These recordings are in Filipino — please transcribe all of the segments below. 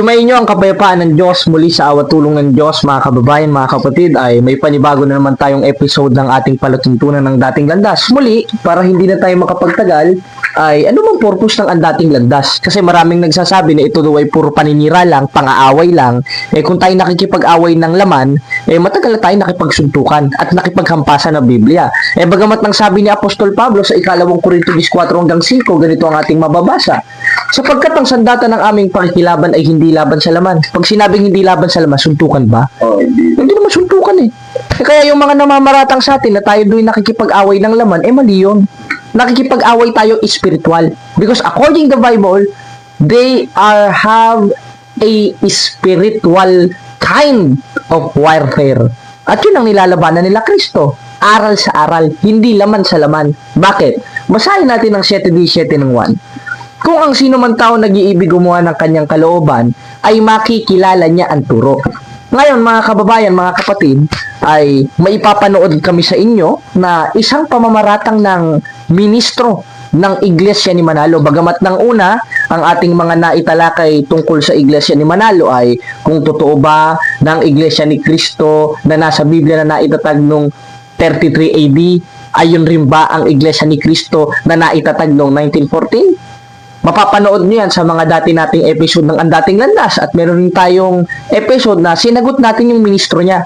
Sumainyo ang kapayapaan ng Diyos muli sa awa tulong ng Diyos, mga kababayan, mga kapatid, ay may panibago na naman tayong episode ng ating palatuntunan ng dating landas. Muli, para hindi na tayo makapagtagal, ay ano mang purpose ng ang dating landas? Kasi maraming nagsasabi na ito daw ay puro paninira lang, pang-aaway lang. Kung tayo nakikipag-away ng laman, matagal na tayo nakipagsuntukan at nakipaghampasan ng Biblia. Bagamat nang sabi ni Apostol Pablo sa ikalawang Korinto 14:5, ganito ang ating mababasa. Sapagkat ang sandata ng aming pakikilaban ay hindi laban sa laman. Pag sinabing hindi laban sa laman, suntukan ba? Hindi naman suntukan Kaya yung mga namamaratang sa atin na tayo doon nakikipag-away ng laman, mali yun. Nakikipag-away tayo spiritual. Because according to the Bible, they have a spiritual kind of warfare. At yun ang nilalabanan nila Kristo. Aral sa aral, hindi laman sa laman. Bakit? Basahin natin ang 7:17 ng 1. Kung ang sino man tao nag-iibig gumawa ng kanyang kalooban, ay makikilala niya ang turo. Ngayon, mga kababayan, mga kapatid, ay maipapanood kami sa inyo na isang pamamaratang ng ministro ng Iglesia ni Manalo. Bagamat ng una, ang ating mga naitalakay tungkol sa Iglesia ni Manalo ay kung totoo ba ng Iglesia ni Cristo na nasa Biblia na naitatag nung 33 AD, ayon rin ba ang Iglesia ni Cristo na naitatag noong 1914? Mapapanood nyo yan sa mga dati nating episode ng Ang Dating Landas at meron rin tayong episode na sinagot natin yung ministro niya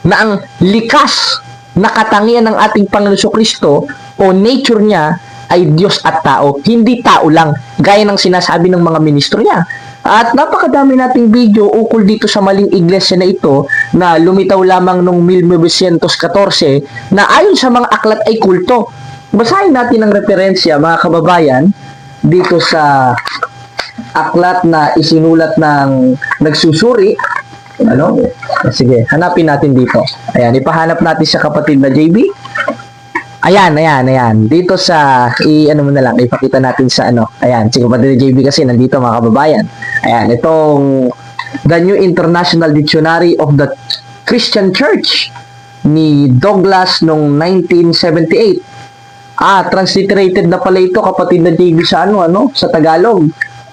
na ang likas na katangian ng ating Panginoon Kristo o nature niya ay Diyos at tao, hindi tao lang, gaya ng sinasabi ng mga ministro niya. At napakadami nating video ukol dito sa maling iglesia na ito na lumitaw lamang noong 1914 na ayon sa mga aklat ay kulto. Basahin natin ang referensya, mga kababayan, dito sa aklat na isinulat ng nagsusuri. Sige, hanapin natin dito. Ayan, ipahanap natin sa kapatid na JB. Ayan. Dito sa, ipakita natin sa Ayan, si kapatid na JB kasi nandito, mga kababayan. Ayan, itong The New International Dictionary of the Christian Church ni Douglas noong 1978. Transliterated na pala ito, kapatid na JB, sa sa Tagalog.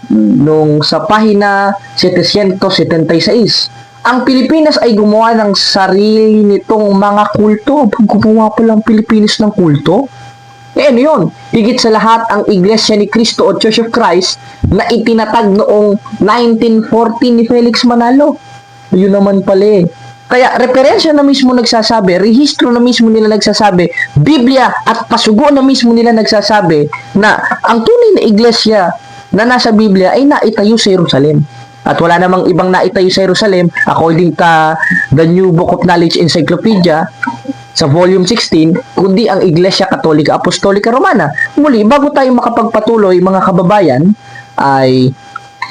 Nung sa pahina 776. Ang Pilipinas ay gumawa ng sarili nitong mga kulto. Gumawa pa lang Pilipinas ng kulto? Ano yun? Higit sa lahat, ang Iglesia ni Cristo o Church of Christ na itinatag noong 1914 ni Felix Manalo. Yun naman pala Kaya referensya na mismo nagsasabi, rehistro na mismo nila nagsasabi, Biblia at pasugo na mismo nila nagsasabi na ang tunay na iglesia na nasa Biblia ay naitayo sa Jerusalem. At wala namang ibang naitayo sa Jerusalem according to the New Book of Knowledge Encyclopedia sa volume 16, kundi ang Iglesia Katolika Apostolika Romana. Muli, bago tayo makapagpatuloy, mga kababayan, ay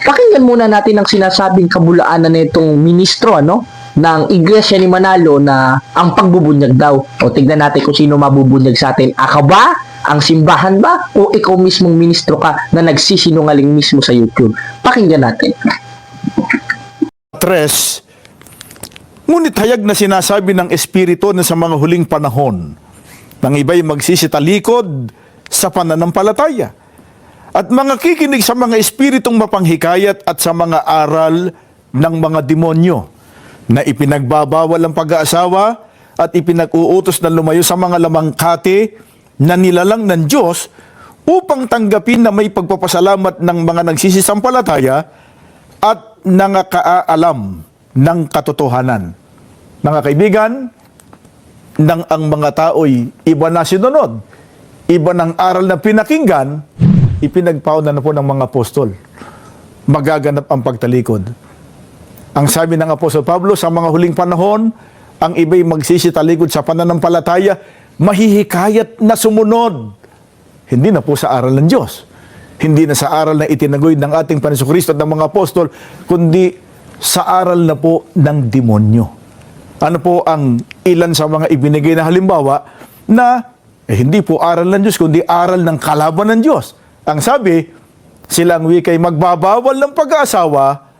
pakinggan muna natin ang sinasabing kabulaanan nitong ministro ng Iglesia ni Manalo na ang pagbubunyag daw. O tignan natin kung sino mabubunyag sa atin. Aka ba? Ang simbahan ba? O ikaw mismong ministro ka na nagsisinungaling mismo sa YouTube? Pakinggan natin. Tres, ngunit hayag na sinasabi ng Espiritu na sa mga huling panahon, ng iba'y magsisitalikod sa pananampalataya at mga kikinig sa mga espiritong mapanghikayat at sa mga aral ng mga demonyo na ipinagbabawal ang pag-aasawa at ipinag-uutos na lumayo sa mga lamangkati na nilalang ng Diyos upang tanggapin na may pagpapasalamat ng mga nagsisisampalataya at nangakaalam ng katotohanan. Mga kaibigan, nang ang mga tao'y iba na sinunod, iba ng aral na pinakinggan, ipinagpauna na po ng mga apostol. Magaganap ang pagtalikod. Ang sabi ng Apostol Pablo, sa mga huling panahon, ang iba'y magsisitalikod sa pananampalataya, mahihikayat na sumunod. Hindi na po sa aral ng Diyos. Hindi na sa aral na itinagoy ng ating Panginoon Kristo at ng mga apostol, kundi sa aral na po ng demonyo. Ano po ang ilan sa mga ibinigay na halimbawa na hindi po aral ng Diyos, kundi aral ng kalaban ng Diyos. Ang sabi, silang wika'y magbabawal ng pag-aasawa.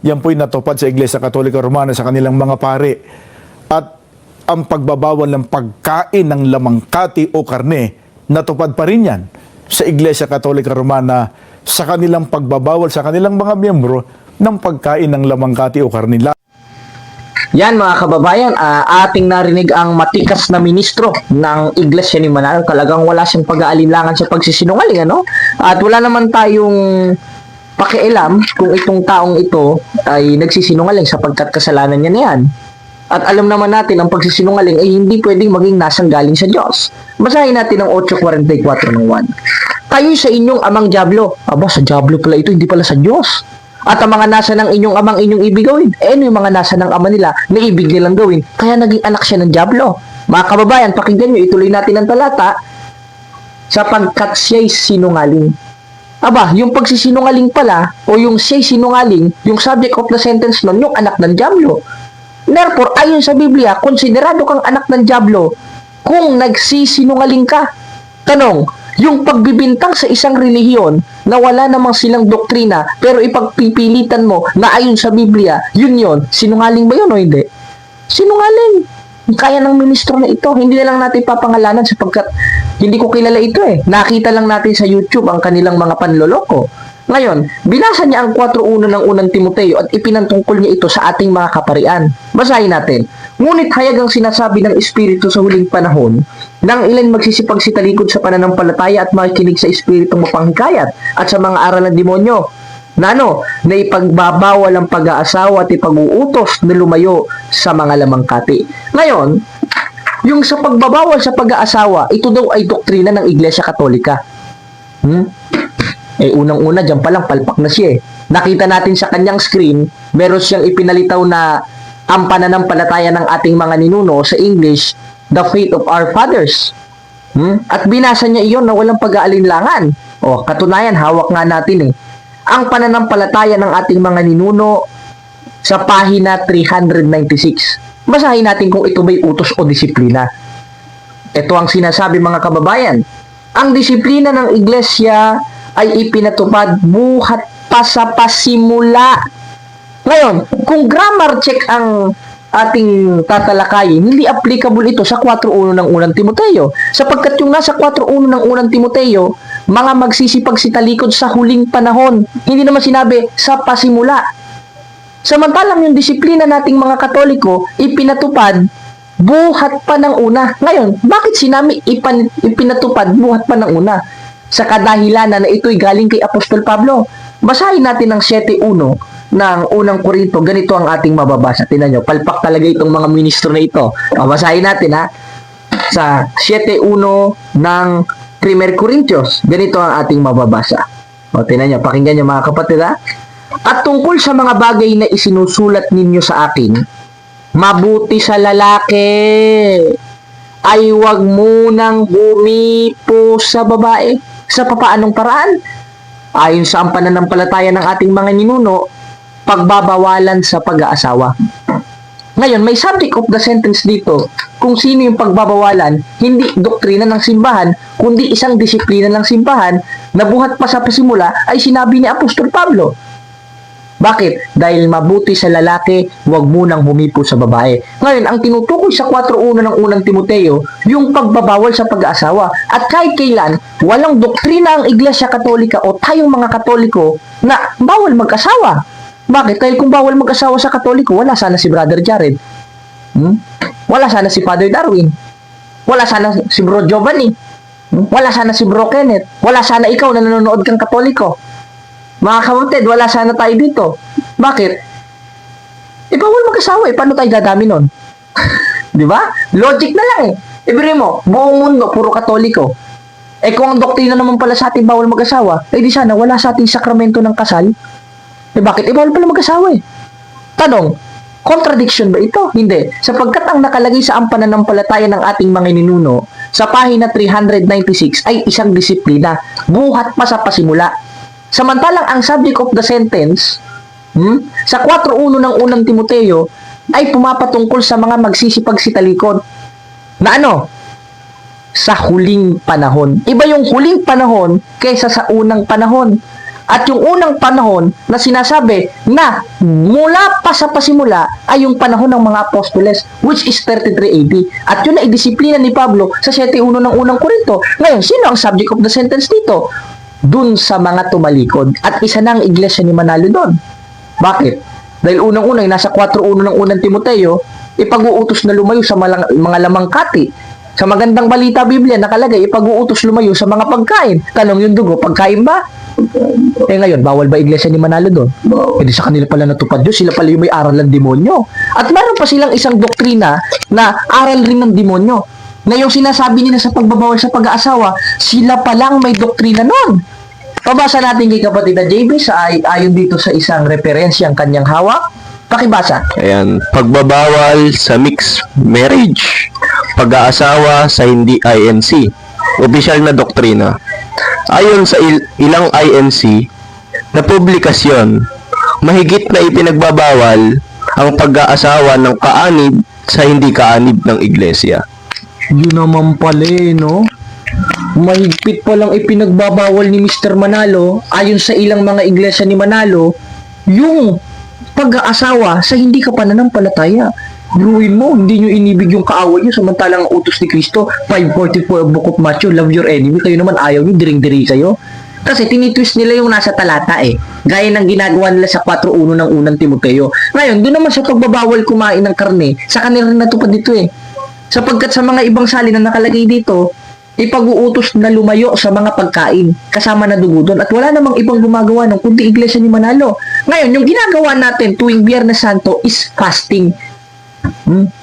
Yan po'y natupad sa Iglesia Katolika Romana sa kanilang mga pare. At ang pagbabawal ng pagkain ng lamangkati o karne, natupad pa rin yan sa Iglesia Katolika Romana sa kanilang pagbabawal sa kanilang mga miyembro ng pagkain ng lamangkati o karnila. Yan mga kababayan, ating narinig ang matikas na ministro ng Iglesia ni Manalo. Talagang wala siyang pag-aalinlangan sa pagsisinungaling, ano? At wala naman tayong pakialam kung itong taong ito ay nagsisinungaling sapagkat kasalanan niya na yan. At alam naman natin ang pagsisinungaling ay hindi pwedeng maging nasanggaling sa Diyos. Basahin natin ang 8:44 ng 1. Kayo sa inyong amang Diablo. Aba, sa Diablo pala ito, hindi pala sa Diyos. At ang mga nasa ng inyong amang inyong ibig gawin. Ano yung mga nasa ng ama nila na ibig nilang gawin? Kaya naging anak siya ng Diablo. Mga kababayan, pakinggan nyo, ituloy natin ang talata sapagkat siya'y sinungaling. Aba, yung pagsisinungaling pala o yung siya'y sinungaling, yung subject of the sentence nun, yung anak ng Diablo. Therefore, ayon sa Biblia, konsiderado kang anak ng Diablo kung nagsisinungaling ka. Tanong, yung pagbibintang sa isang relihiyon na wala namang silang doktrina pero ipagpipilitan mo na ayon sa Biblia, yun, sinungaling ba yun o hindi? Sinungaling. Kaya ng ministro na ito, hindi na lang natin papangalanan sapagkat hindi ko kilala ito eh. Nakita lang natin sa YouTube ang kanilang mga panloloko. Ngayon, binasa niya ang 4:1 ng unang Timoteo at ipinantungkol niya ito sa ating mga kaparian. Basahin natin. Ngunit hayag ang sinasabi ng Espiritu sa huling panahon nang ilan magsisipagsitalikod sa pananampalataya at makikinig sa Espiritong mapanghikayat at sa mga aral ng demonyo na ipagbabawal ang pag-aasawa at ipag-uutos na lumayo sa mga lamangkati. Ngayon, yung sa pagbabawal sa pag-aasawa, ito daw ay doktrina ng Iglesia Katolika. Unang-una, dyan palang palpak na siya eh. Nakita natin sa kanyang screen, meron siyang ipinalitaw na ang pananampalataya ng ating mga ninuno sa English, the faith of our fathers. At binasa niya iyon na walang pag-aalinlangan. Katunayan, hawak nga natin eh. Ang pananampalataya ng ating mga ninuno sa pahina 396. Basahin natin kung ito ba'y utos o disiplina. Ito ang sinasabi mga kababayan. Ang disiplina ng iglesia ay ipinatupad buhat pa sa pasimula. Ngayon, kung grammar check ang ating tatalakayin, hindi applicable ito sa 4:1 ng unang Timoteo. Sapagkat yung nasa 4:1 ng unang Timoteo, mga magsisipagsitalikod sa huling panahon. Hindi naman sinabi sa pasimula. Samantalang yung disiplina nating mga Katoliko, ipinatupad buhat pa ng una. Ngayon, bakit sinabi ipinatupad buhat pa ng una? Sa kadahilanan na ito'y galing kay Apostol Pablo. Basahin natin ang 7:1 ng unang Korinto. Ganito ang ating mababasa. Tingnan nyo, palpak talaga itong mga ministro na ito. Basahin natin ha. Sa 7:1 ng 1 Corintios, ganito ang ating mababasa. Tingnan nyo, pakinggan nyo mga kapatid ha. At tungkol sa mga bagay na isinusulat ninyo sa akin, mabuti sa lalaki ay huwag munang humipo sa babae. Sa papaanong paraan? Ayon sa ang pananampalataya ng ating mga ninuno, pagbabawalan sa pag-aasawa. Ngayon, may subject of the sentence dito. Kung sino yung pagbabawalan, hindi doktrina ng simbahan, kundi isang disiplina ng simbahan na buhat pa sa pasimula ay sinabi ni Apostol Pablo. Bakit? Dahil mabuti sa lalaki, huwag munang humipo sa babae. Ngayon, ang tinutukoy sa 4:1 ng unang Timoteo, yung pagbabawal sa pag-aasawa. At kahit kailan, walang doktrina ang Iglesia Katolika o tayong mga Katoliko na bawal mag-asawa. Bakit? Dahil kung bawal mag-asawa sa Katoliko, wala sana si Brother Jared. Wala sana si Father Darwin. Wala sana si Bro Giovanni. Wala sana si Bro Kenneth. Wala sana ikaw na nanonood kang Katoliko. Mga kapatid, wala sana tayo dito. Bakit? Bawal mag-asawa eh. Paano tayo dadami nun? Di ba? Logic na lang eh. Ibigay mo, buong mundo, puro Katoliko. Kung ang doktrina naman pala sa ating bawal mag-asawa, di sana wala sa ating sakramento ng kasal. Bakit? Bawal pala mag-asawa eh. Tanong, contradiction ba ito? Hindi. Sapagkat ang nakalagay sa ang pananampalataya ng ating mga ninuno sa pahina 396 ay isang disiplina. Buhat pa sa pasimula. Samantalang ang subject of the sentence sa 4:1 ng unang Timoteo ay pumapatungkol sa mga magsisipagsitalikod na sa huling panahon. Iba yung huling panahon kaysa sa unang panahon. At yung unang panahon na sinasabi na mula pa sa pasimula ay yung panahon ng mga apostoles, which is 33 AD. At yun ay disiplina ni Pablo sa 7:1 ng unang Korinto. Ngayon, sino ang subject of the sentence dito? Dun sa mga tumalikod. At isa na ang iglesia ni Manalo doon. Bakit? Dahil unang-una, nasa 4:1 ng unang Timoteo, ipag-uutos na lumayo sa mga lamangkati. Sa magandang balita Biblia, nakalagay, ipag-uutos lumayo sa mga pagkain. Tanong yung dugo, pagkain ba? Ngayon, bawal ba iglesia ni Manalo doon? Di sa kanila pala natupad yun, sila pala yung may aral ng demonyo. At meron pa silang isang doktrina na aral rin ng demonyo. Na yung sinasabi nila sa pagbabawal sa pag-aasawa, sila palang may doktrina nun. Pabasa natin kay kapatid na JB ayon dito sa isang referensyang kanyang hawak. Pakibasa. Ayan, pagbabawal sa mixed marriage, pag-aasawa sa hindi INC, opisyal na doktrina. Ayon sa ilang INC na publikasyon, mahigit na ipinagbabawal ang pag-aasawa ng kaanib sa hindi kaanib ng iglesia. Yun naman pala no? Mahigpit pa lang ipinagbabawal ni Mr. Manalo, ayon sa ilang mga iglesia ni Manalo, yung pag-aasawa sa hindi ka pananampalataya. Biruin mo, hindi nyo inibig yung kaaway nyo, samantalang ang utos ni Kristo, 5:44 Book of Matthew, love your enemy, kayo naman ayaw nyo, diring-diri kayo. Kasi tinitwist nila yung nasa talata gaya ng ginagawa nila sa 4:1 ng unang Timoteo. Ngayon, doon naman sa pagbabawal kumain ng karne, sa kanila rin natupad dito Sapagkat sa mga ibang salin na nakalagay dito, ipag-uutos na lumayo sa mga pagkain, kasama na dugo doon. At wala namang ibang gumagawa ng kundi iglesia ni Manalo. Ngayon, yung ginagawa natin tuwing Biyernes Santo is fasting.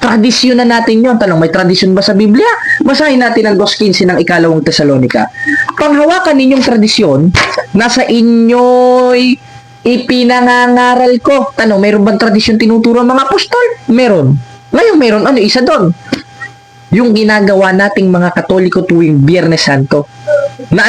Tradisyon na natin yun. Tanong, may tradisyon ba sa Biblia? Basahin natin ang 2:15 ng 2 Tesalonika. Panghawakan ninyong tradisyon, nasa inyo'y ipinangangaral ko. Tanong, mayroon bang tradisyon tinuturo ang mga apostol? Meron. Ngayon, meron. Ano, isa doon? Yung ginagawa nating mga Katoliko tuwing Biyernes Santo na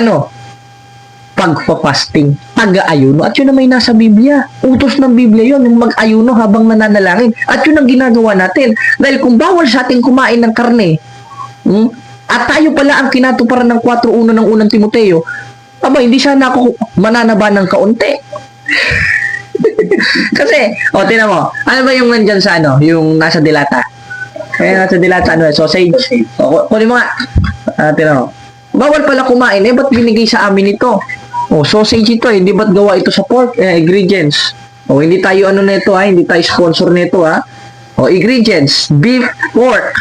pagpa-fasting, pag-aayuno. At yun na may nasa Biblia. Utos ng Biblia yun, yung mag-ayuno habang nananalangin. At yun ang ginagawa natin. Dahil kung bawal sa ating kumain ng karne, at tayo pala ang kinatuparan ng 4:1 ng unang Timoteo, hindi sana ako mananaba ng kaunti. Kasi, tinan mo, ano ba yung nandyan sa yung nasa dilata? Kaya nasa dilata, sausage. Kunin mo nga. Tinan mo. Bawal pala kumain, ba't binigay sa amin ito? Sausage ito, hindi ba't gawa ito sa pork? Ingredients. Hindi tayo nito, hindi tayo sponsor nito, ingredients, beef, pork.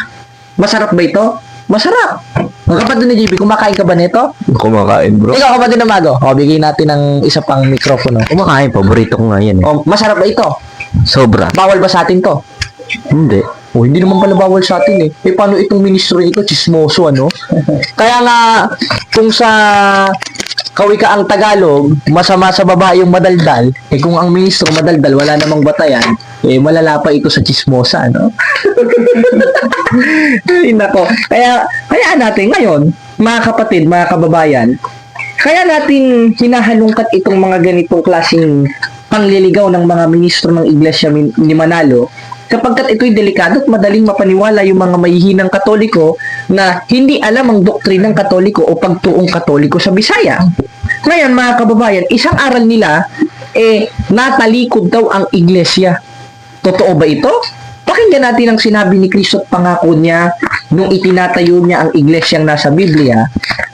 Masarap ba ito? Masarap. Ang kapatid ni JB, kumakain ka ba nito? Kumakain, bro. Ikaw, kapatid na Mago. Bigay natin ng isa pang mikropono. Kumakain, paborito ko nga yan Masarap ba ito? Sobra. Bawal ba sa atin to? Hindi. Hindi naman pala bawal sa atin paano itong ministro ito? Chismoso, Kaya nga, kung sa kawikaang Tagalog, masama sa babae yung madaldal, kung ang ministro madaldal, wala namang batayan, malala pa ito sa chismosa, Ay, nako. Kaya natin ngayon, mga kapatid, mga kababayan, kaya natin hinahalungkat itong mga ganitong klaseng pangliligaw ng mga ministro ng Iglesia ni Manalo, sapagkat ito'y delikado at madaling mapaniwala yung mga mahihinang Katoliko na hindi alam ang doktrinang Katoliko o pagtuong Katoliko sa Bisaya. Ngayon, mga kababayan, isang aral nila, natalikod daw ang iglesia. Totoo ba ito? Pakinggan natin ang sinabi ni Kristo at pangako niya nung itinatayo niya ang iglesyang nasa Biblia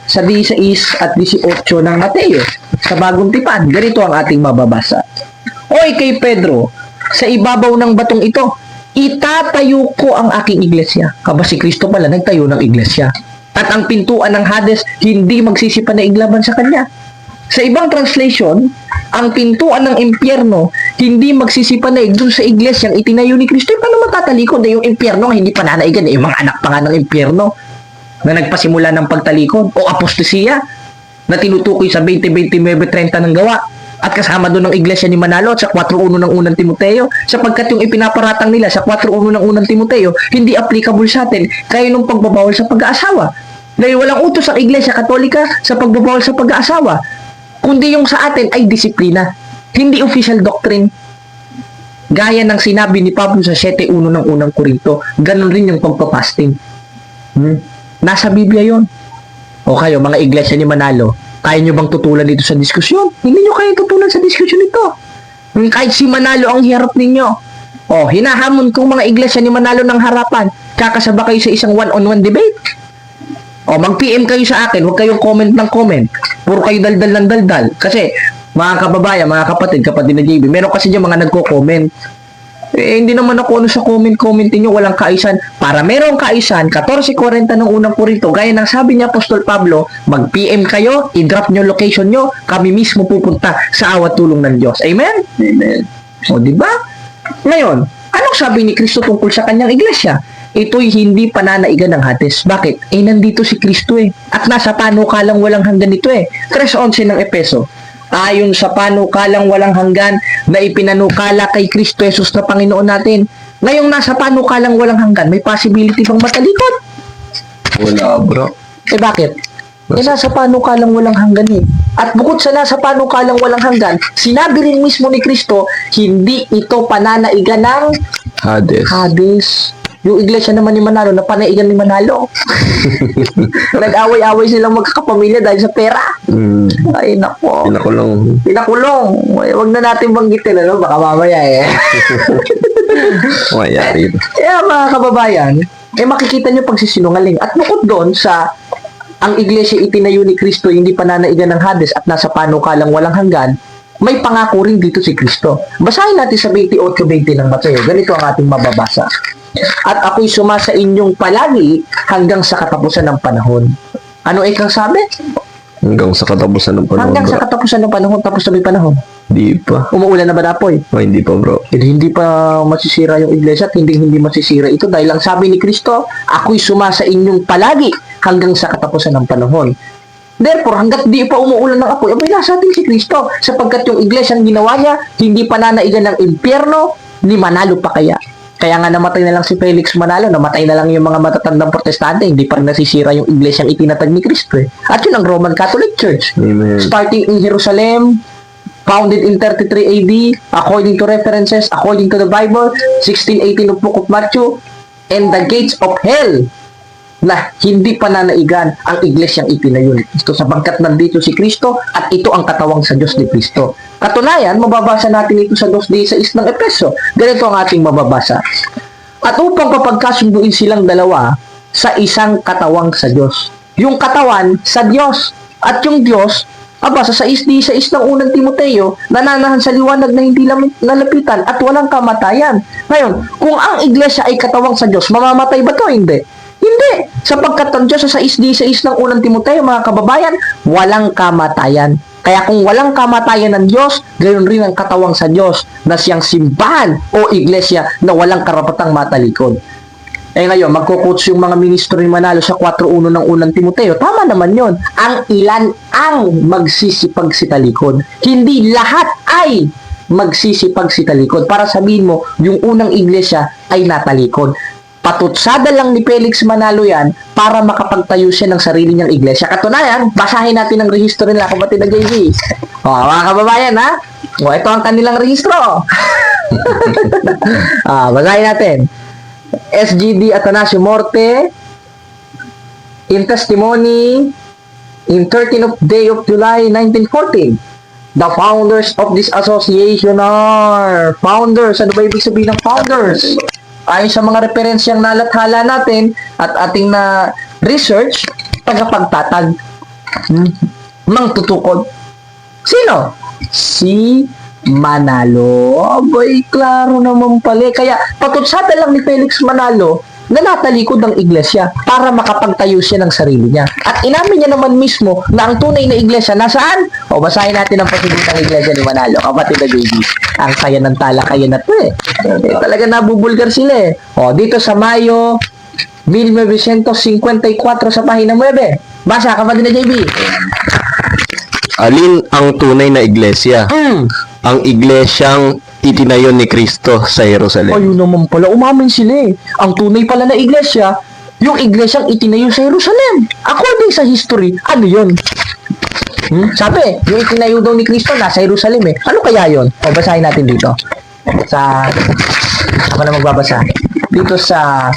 sa 16 at 18 ng Mateo sa Bagong Tipan. Ganito ang ating mababasa. Oy kay Pedro, sa ibabaw ng batong ito, itatayo ko ang aking iglesia. Si Kristo pala nagtayo ng iglesia. At ang pintuan ng Hades hindi magsisipandaig laban sa kanya. Sa ibang translation, ang pintuan ng impyerno hindi magsisipandaig dun sa iglesyang itinayo ni Kristo. Paano matatalikod yung impyerno hindi pananaigan? Mga anak pa nga ng impyerno na nagpasimula ng pagtalikod o apostasiya na tinutukoy sa 20:29-30 ng gawa. At kasama doon ang iglesia ni Manalo at sa 4:1 ng unang Timoteo, sapagkat yung ipinaparatang nila sa 4:1 ng unang Timoteo hindi applicable sa atin kaya nung pagbabawal sa pag-aasawa. Dahil walang utos ang iglesia Katolika sa pagbabawal sa pag-aasawa, kundi yung sa atin ay disiplina, hindi official doctrine. Gaya ng sinabi ni Pablo sa 7:1 ng unang Korinto, ganun rin yung pagpapasting. Nasa Biblia yon. O kayo, mga iglesia ni Manalo, kaya nyo bang tutulan dito sa diskusyon? Hindi nyo kaya tutulan sa diskusyon ito. Kahit si Manalo ang hiharap ninyo. Hinahamon kong mga iglesia ni Manalo ng harapan. Kakasaba kayo sa isang one-on-one debate. mag-PM kayo sa akin. Huwag kayong comment ng comment. Puro kayo daldal ng daldal. Kasi, mga kababayan, mga kapatid na JB, meron kasi dyan mga nagko-comment. Hindi naman ako ano sa comment-commentin nyo, walang kaisan. Para merong kaisan, 14:40 ng unang purito, gaya ng sabi niya Apostol Pablo, mag-PM kayo, i-drop nyo location nyo, kami mismo pupunta sa awat tulong ng Diyos. Amen? Amen. O, diba? Ngayon, anong sabi ni Kristo tungkol sa kanyang iglesia? Ito'y hindi pananaigan ng Hades. Bakit? Nandito si Kristo At nasa panukalang walang hanggan ito 3:11 ng Epeso. Ayon sa panukalang walang hanggan na ipinanukala kay Kristo Jesus na Panginoon natin. Ngayong nasa panukalang walang hanggan, may possibility bang matalikod? Wala, bro. Bakit? Nasa panukalang walang hanggan At bukod sa nasa panukalang walang hanggan, sinabi rin mismo ni Kristo, hindi ito pananaigan ng Hades. Yung iglesia naman ni Manalo, na panaigan ni Manalo. Nag-away-away silang magkakapamilya dahil sa pera. Ay, nako. Pinakulong. Ay, wag na natin banggitin, baka mamaya Mayari. Kaya mga kababayan, makikita nyo pagsisinungaling. At bukod doon sa ang iglesia itinayo ni Kristo, hindi pananaigan ng Hades at nasa panukalang walang hanggan, may pangako rin dito si Kristo. Basahin natin sa 28:20 ng Mateo. Ganito ang ating mababasa. At ako'y sumasa inyong palagi hanggang sa katapusan ng panahon. Ano ikang sabi? Hanggang sa katapusan ng panahon, Hanggang sa katapusan ng panahon, tapos na may panahon. Hindi pa. Umuulan na ba dapoy? Hindi pa, bro. Hindi pa masisira yung iglesia at hindi masisira ito dahil ang sabi ni Kristo, ako'y sumasa inyong palagi hanggang sa katapusan ng panahon. Therefore, hanggat di pa umuulan ng apoy, nasa atin si Kristo sapagkat yung iglesia ang ginawa niya, hindi pa nanaigan ng impyerno, ni Manalo pa kaya. Kaya nga namatay na lang si Felix Manalo, namatay na lang yung mga matatandang protestante, hindi pa rin nasisira yung iglesyang itinatag ni Kristo At yun ang Roman Catholic Church. Amen. Starting in Jerusalem, founded in 33 AD, according to references, according to the Bible, 1618 of Book of Matthew, and the gates of hell na hindi pananaigan ang iglesyang itinayo ni Kristo sapagkat nandito si Kristo at ito ang katawang sa Diyos ni Kristo. Katunayan, mababasa natin ito sa 2:16 ng Epeso. Ganito ang ating mababasa. At upang papagkasunduin silang dalawa sa isang katawang sa Diyos. Yung katawan sa Diyos at yung Diyos, sa 6:16 ng unang Timoteo, nananahan sa liwanag na hindi lalapitan at walang kamatayan. Ngayon, kung ang iglesia ay katawang sa Diyos, mamamatay ba to? Hindi. Hindi. Sapagkat ang Diyos sa 6:16 ng unang Timoteo, mga kababayan, walang kamatayan. Kaya kung walang kamatayan ng Diyos, gayon rin ang katawang sa Diyos na siyang simbahan o iglesia na walang karapatang matalikod. Ngayon, magkukuts yung mga ministro ni Manalo sa 4:1 ng unang Timoteo. Tama naman yon. Ang ilan ang magsisipag-sitalikod. Hindi lahat ay magsisipag-sitalikod. Para sabihin mo, yung unang iglesia ay natalikod. Patutsada lang ni Felix Manalo yan para makapagtayo siya ng sarili niyang iglesia. Katunayan, basahin natin ang rehistro nila, kapatid na JV. Mga kababayan, ito ang kanilang rehistro. Basahin natin. SGD Atanasio Morte, in testimony, in 13th of day of July, 1914. The founders of this association are founders. Ano ba ibig sabihin ng founders? Ayon sa mga referensyang nalathala natin at ating na research, tagapagtatag, mangtutukod. Sino? Si Manalo. Abay, klaro naman pala. Kaya patutsada lang ni Felix Manalo na natalikod ng iglesia para makapagtayo siya ng sarili niya. At inamin niya naman mismo na ang tunay na iglesia nasaan? Basahin natin ang pasigitang iglesia ni Manalo. Kapatid na JB, ang kaya ng talakayan na ito talaga nabubulgar sila dito sa Mayo 1954 sa pahina 9. Basa, kapatid na JB. Alin ang tunay na iglesia? Ang iglesyang itinayo ni Kristo sa Jerusalem. Ayun naman pala, umamin sila Ang tunay pala na iglesia, yung iglesyang itinayo sa Jerusalem. According sa history, ano yun? Sabi, yung itinayo daw ni Kristo nasa Jerusalem Ano kaya yun? Basahin natin dito. Ako na magbabasa. Dito sa,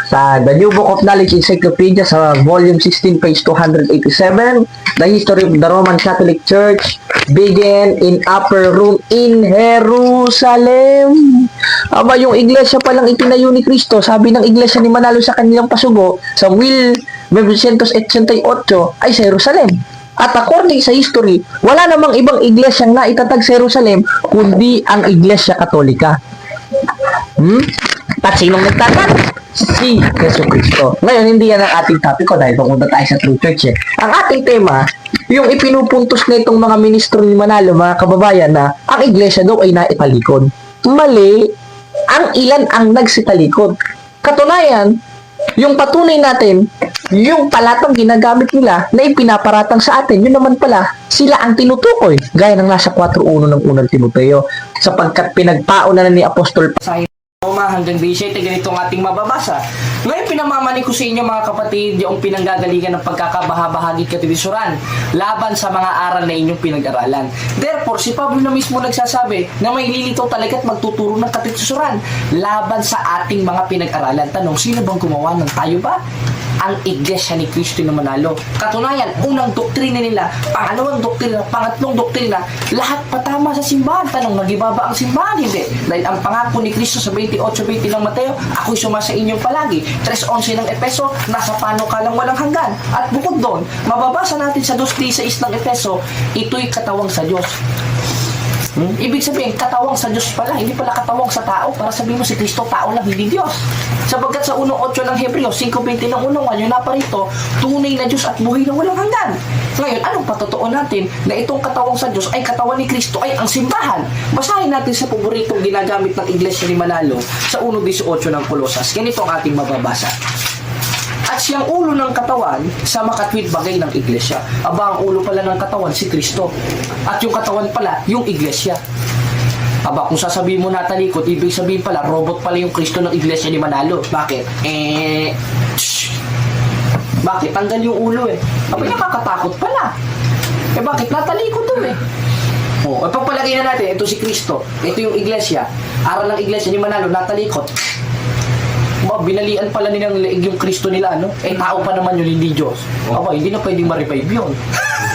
sa The New Book of Knowledge Encyclopedia sa volume 16 page 287, the history of the Roman Catholic Church began in upper room in Jerusalem. Yung iglesia palang itinayo ni Kristo, sabi ng iglesia ni Manalo sa kanilang pasugo sa 1988 ay sa Jerusalem. At according sa history, wala namang ibang iglesyang naitatag sa Jerusalem kundi ang Iglesia Katolika. At sinong nagtatag? Si Yesu Cristo. Ngayon, hindi yan ang ating topic ko dahil pupunta tayo sa True Church. Ang ating tema, yung ipinupuntos na itong mga ministro ni Manalo, mga kababayan, na ang iglesia daw ay naitalikod. Mali, ang ilan ang nagsitalikod. Katunayan, yung patunay natin, yung palatang ginagamit nila na ipinaparatang sa atin, yun naman pala, sila ang tinutukoy. Gaya ng nasa 4.1 ng unang Timoteo, sapagkat pinagpauna na ni Apostol Pasahin hanggang 17, ganito ang ating mababasa. Ngayon, pinamamani ko sa inyo mga kapatid, yung pinanggagalingan ng pagkakabahabahagi katibisuran laban sa mga aral na inyong pinag-aralan. Therefore, si Pablo na mismo nagsasabi na may lilitaw talaga at magtuturo ng katibisuran laban sa ating mga pinag-aralan. Tanong, sino bang gumawa ng tayo ba? Ang Iglesia ni Cristo na Manalo. Katunayan, unang doktrina nila, pangalawang doktrina, pangatlong doktrina, lahat patama sa simbahan. Tanong, nagiba ba ang simbahan? Hindi. Dahil ang pangako ni Cristo sa 28:20 ng Mateo, ako'y sumasa inyong palagi. 3:11 ng Efeso, nasa panukalang walang hanggan. At bukod doon, mababasa natin sa 2:16 ng Efeso, ito'y katawang sa Diyos. Ibig sabihin, katawang sa Diyos pala, hindi pala katawang sa tao. Para sabihin mo si Kristo, tao lang, hindi Diyos. Sapagkat sa 1:8 ng Hebreo, 5:20 ng 1:1, yun na pa rito, tunay na Diyos at buhay na walang hanggan. Ngayon, anong patotoo natin na itong katawang sa Diyos ay katawan ni Kristo ay ang simbahan? Basahin natin sa paboritong ginagamit ng Iglesia ni Manalo sa 1:18 ng Colosas. Ganito ang ating mababasa. At siyang ulo ng katawan sa makatwid bagay ng iglesia. Aba, ang ulo pala ng katawan, si Kristo. At yung katawan pala, yung iglesia. Aba, kung sasabihin mo natalikod, ibig sabihin pala, robot pala yung Kristo ng iglesia ni Manalo. Bakit? Bakit? Tanggal yung ulo eh. Aba, nakakatakot pala. Bakit? Natalikod doon eh. Pagpalagay na natin, ito si Kristo. Ito yung iglesia. Aral ng iglesia ni Manalo, natalikod. Binalian pala nilang leeg yung Kristo nila, no? Tao pa naman yun, hindi Diyos. Hindi na pwedeng ma-revive yun.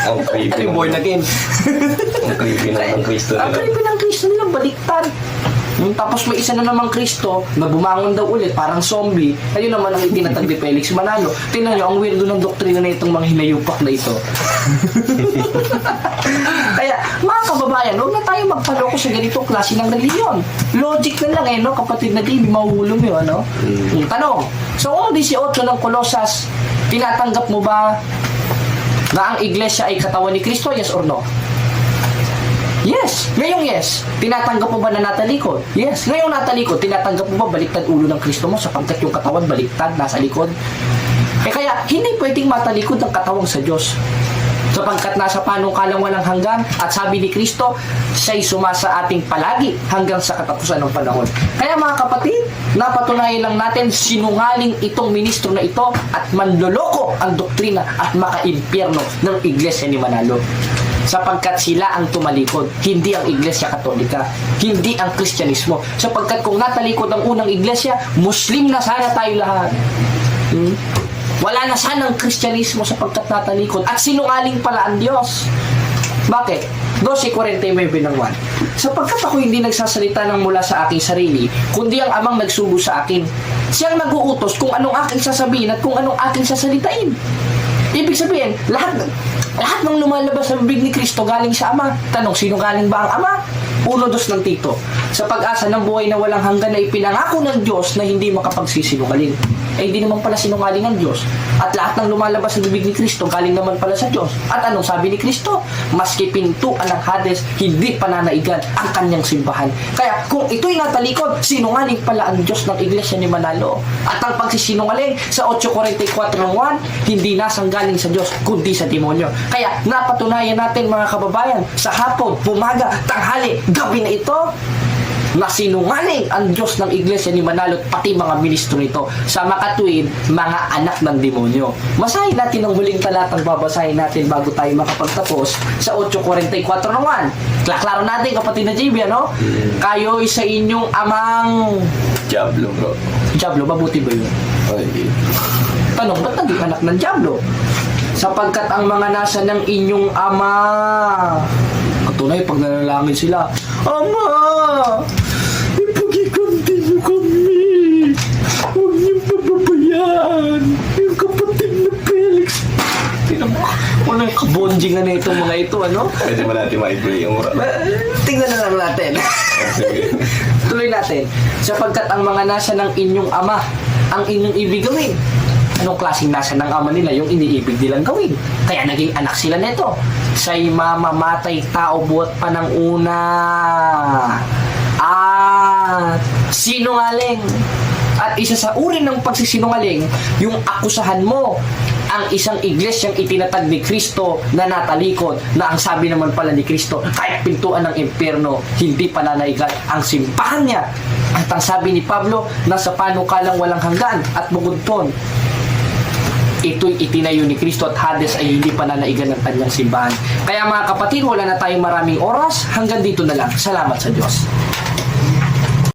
Ang creepy Ano yung born again? Ang creepy na ng Kristo Ang nila. creepy ng Kristo nila, baliktad. Tapos may isa na namang Kristo na bumangon daw ulit, parang zombie. Ayun naman ang itinatag ni Felix Manalo. Tingnan nyo, ang weirdo ng doktrina na itong mga hinayupak na ito. Kaya, mga kababayan, huwag na tayo magpaloko sa ganitong klase ng reliyon. Logic na lang no? Kapatid na TV, mahuhulong yun, ano? Tanong, sa 1:18 ng Colosas, tinatanggap mo ba na ang iglesia ay katawan ni Kristo? Yes or no? Yes. Ngayong yes, tinatanggap mo ba na natalikod? Yes. Ngayong natalikod, tinatanggap mo ba baliktad ulo ng Kristo mo sapagkat yung katawan baliktad, nasa likod? Kaya, hindi pwedeng matalikod ang katawang sa Diyos. Sapagkat nasa panukalang walang hanggan at sabi ni Kristo, siya'y sumasa ating palagi hanggang sa katapusan ng panahon. Kaya mga kapatid, napatunayan lang natin sinungaling itong ministro na ito at manloloko ang doktrina at makaimpyerno ng Iglesia ni Manalo. Sapagkat sila ang tumalikod, hindi ang Iglesia Katolika, hindi ang Kristyanismo. Sapagkat kung natalikod ang unang Iglesia, Muslim na sana tayo lahat. Wala na sana ang Kristyanismo sapagkat natalikod. At sinungaling pala ang Diyos. Bakit? 12:49 ng 1. Sapagkat ako hindi nagsasalita ng mula sa aking sarili, kundi ang amang nagsugo sa akin. Siyang nag-uutos kung anong aking sasabihin at kung anong aking sasalitain. Ibig sabihin, lahat ng lumalabas sa bibig ni Kristo galing sa Ama. Tanong, sino galing ba ang Ama? 1:2 ng Tito. Sa pag-asa ng buhay na walang hanggan na ipinangako ng Diyos na hindi makapagsisinungaling. Hindi naman pala sinungaling ang Diyos. At lahat ng lumalabas sa bibig ni Kristo galing naman pala sa Diyos. At anong sabi ni Kristo? Maski pintuan ng Hades, hindi pananaigan ang kanyang simbahan. Kaya kung ito'y natalikod, sinungaling pala ang Diyos ng Iglesia ni Manalo. At ang pagsisinungaling sa 8:44 hindi nasanggaling sa Diyos, kundi sa demonyo. Kaya napatunayan natin mga kababayan, sa hapon, umaga, tanghali, gabi na ito, na sinungaling ang Diyos ng Iglesia ni Manalo at pati mga ministro nito sa makatuwid mga anak ng demonyo. Basahin natin ang huling talatang babasahin natin bago tayo makapagtapos sa 8:44 ng 1. Klaro natin kapatid na JB, ano? Kayo'y sa inyong amang Diablo, bro. Diablo, mabuti ba yun? Ay, Tanong, ba't naging anak ng Diablo? Sapagkat ang mga nasa ng inyong ama. Katunay, pag nanalangin sila, Ama! Ipag-ikanti niyo kami! Huwag niyong pababayaan! Yung kapatid na Felix! Ano yung kabondingan na itong mga ito, ano? Pwede ba natin ma-play yung rap? Tingnan na lang natin. Tuloy natin. Sapagkat ang mga nasa ng inyong ama, ang inyong ibig gawin. Anong klaseng nasa ng ama nila? Yung iniibig nilang gawin. Kaya naging anak sila nito. Siya'y mamamatay tao buhat pa ng una. Sinungaling. At isa sa uri ng pagsisinungaling, yung akusahan mo ang isang iglesyang itinatag ni Kristo na natalikod, na ang sabi naman pala ni Kristo, kahit pintuan ng impyerno, hindi pananaigat ang simbahan niya. At ang sabi ni Pablo, nasa panukalang walang hanggan, at bukod doon, ito'y itinayo ni Kristo at Hades ay hindi pananaigan ng kanyang simbahan. Kaya mga kapatid, wala na tayong maraming oras. Hanggang dito na lang. Salamat sa Diyos.